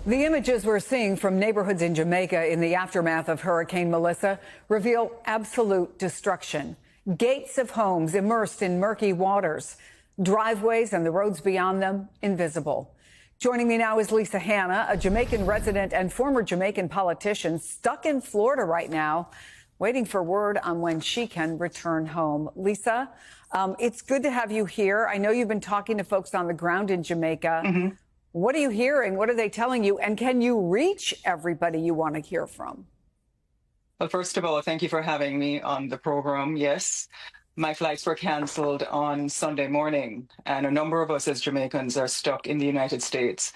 The images we're seeing from neighborhoods in Jamaica in the aftermath of Hurricane Melissa reveal absolute destruction. Gates of homes immersed in murky waters, driveways and the roads beyond them invisible. Joining me now is Lisa Hanna, a Jamaican resident and former Jamaican politician stuck in Florida right now, waiting for word on when she can return home. Lisa, it's good to have you here. I know you've been talking to folks on the ground in Jamaica. What are you hearing? What are they telling you? And can you reach everybody you want to hear from? Well, first of all, thank you for having me on the program. Yes, my flights were canceled on Sunday morning, and a number of us as Jamaicans are stuck in the United States.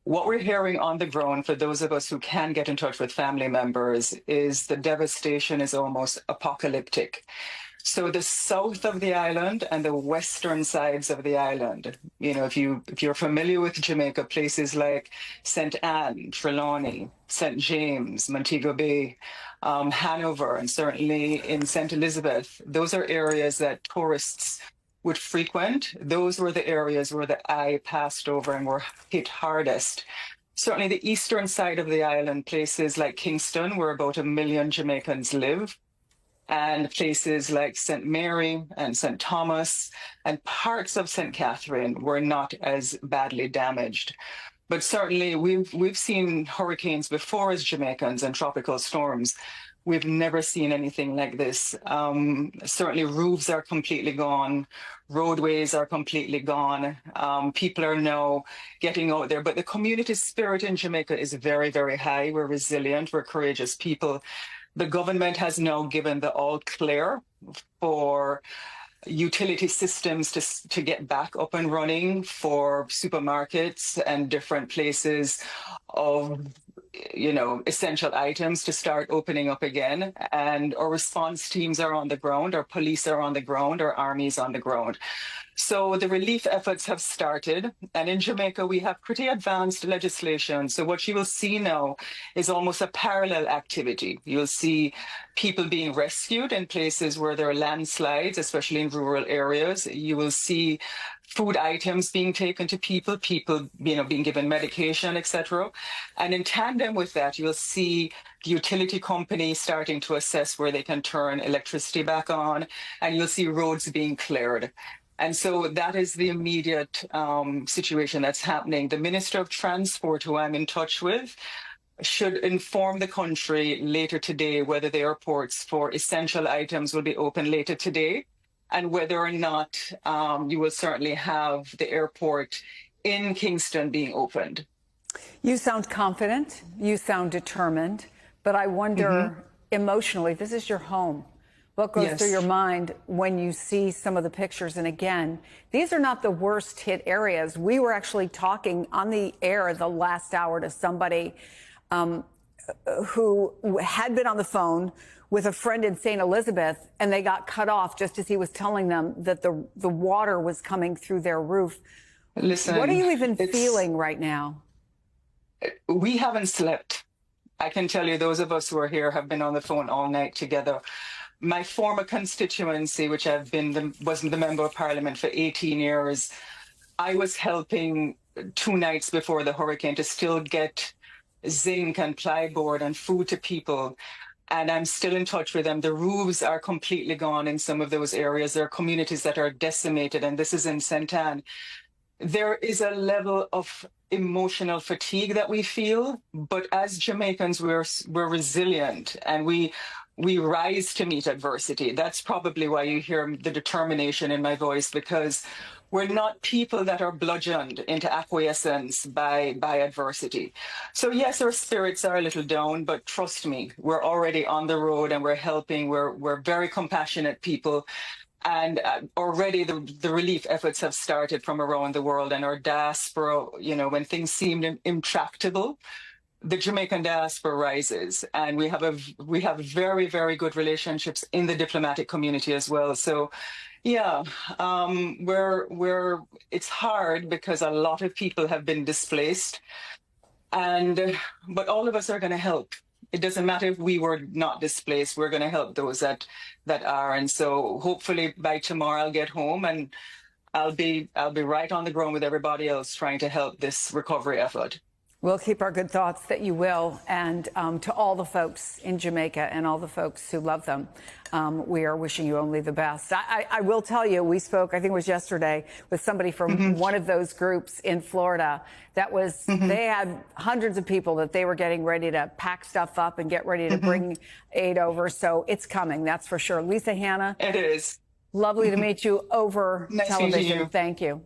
What we're hearing on the ground, for those of us who can get in touch with family members, is the devastation is almost apocalyptic. So the south of the island and the western sides of the island, you know, if you're familiar with Jamaica, places like St. Anne, Trelawney, St. James, Montego Bay, Hanover, and certainly in St. Elizabeth, those are areas that tourists would frequent. Those were the areas where the eye passed over and were hit hardest. Certainly the eastern side of the island, places like Kingston, where about 1 million Jamaicans live, and places like St. Mary and St. Thomas and parts of St. Catherine were not as badly damaged. But certainly we've seen hurricanes before as Jamaicans and tropical storms. We've never seen anything like this. Certainly roofs are completely gone. Roadways are completely gone. People are now getting out there. But the community spirit in Jamaica is very, very high. We're resilient. We're courageous people. The government has now given the all clear for utility systems to get back up and running, for supermarkets and different places of, you know, essential items to start opening up again. And our response teams are on the ground, our police are on the ground, our armies on the ground. So the relief efforts have started, and in Jamaica we have pretty advanced legislation. So what you will see now is almost a parallel activity. You'll see people being rescued in places where there are landslides, especially in rural areas. You will see food items being taken to people, you know, being given medication, etc. And in tandem with that, you'll see the utility companies starting to assess where they can turn electricity back on, and you'll see roads being cleared. And so that is the immediate situation that's happening. The Minister of Transport, who I'm in touch with, should inform the country later today whether the airports for essential items will be open later today, and whether or not you will certainly have the airport in Kingston being opened. You sound confident, you sound determined, but I wonder emotionally, this is your home. What goes through your mind when you see some of the pictures? And again, these are not the worst hit areas. We were actually talking on the air the last hour to somebody who had been on the phone with a friend in St. Elizabeth, and they got cut off just as he was telling them that the water was coming through their roof. Listen, what are you even feeling right now? We haven't slept. I can tell you, those of us who are here have been on the phone all night together. My former constituency, which was the member of parliament for 18 years, I was helping 2 nights before the hurricane to still get zinc and plyboard and food to people. And I'm still in touch with them. The roofs are completely gone in some of those areas. There are communities that are decimated, and this is in St. Anne. There is a level of emotional fatigue that we feel, but as Jamaicans, we're resilient, and we rise to meet adversity. That's probably why you hear the determination in my voice, because we're not people that are bludgeoned into acquiescence by adversity. So yes, our spirits are a little down, but trust me, we're already on the road and we're helping. We're very compassionate people. And already the relief efforts have started from around the world, and our diaspora, you know, when things seemed intractable, the Jamaican diaspora rises, and we have very, very good relationships in the diplomatic community as well. So, yeah, it's hard because a lot of people have been displaced, but all of us are going to help. It doesn't matter if we were not displaced. We're going to help those that are, and so hopefully by tomorrow I'll get home and I'll be right on the ground with everybody else trying to help this recovery effort. We'll keep our good thoughts that you will. And to all the folks in Jamaica and all the folks who love them, we are wishing you only the best. I will tell you, we spoke, I think it was yesterday, with somebody from one of those groups in Florida that was, they had hundreds of people that they were getting ready to pack stuff up and get ready to bring aid over. So it's coming, that's for sure. Lisa, Hanna. It is. Lovely to meet you over Nice television. meeting you. Thank you.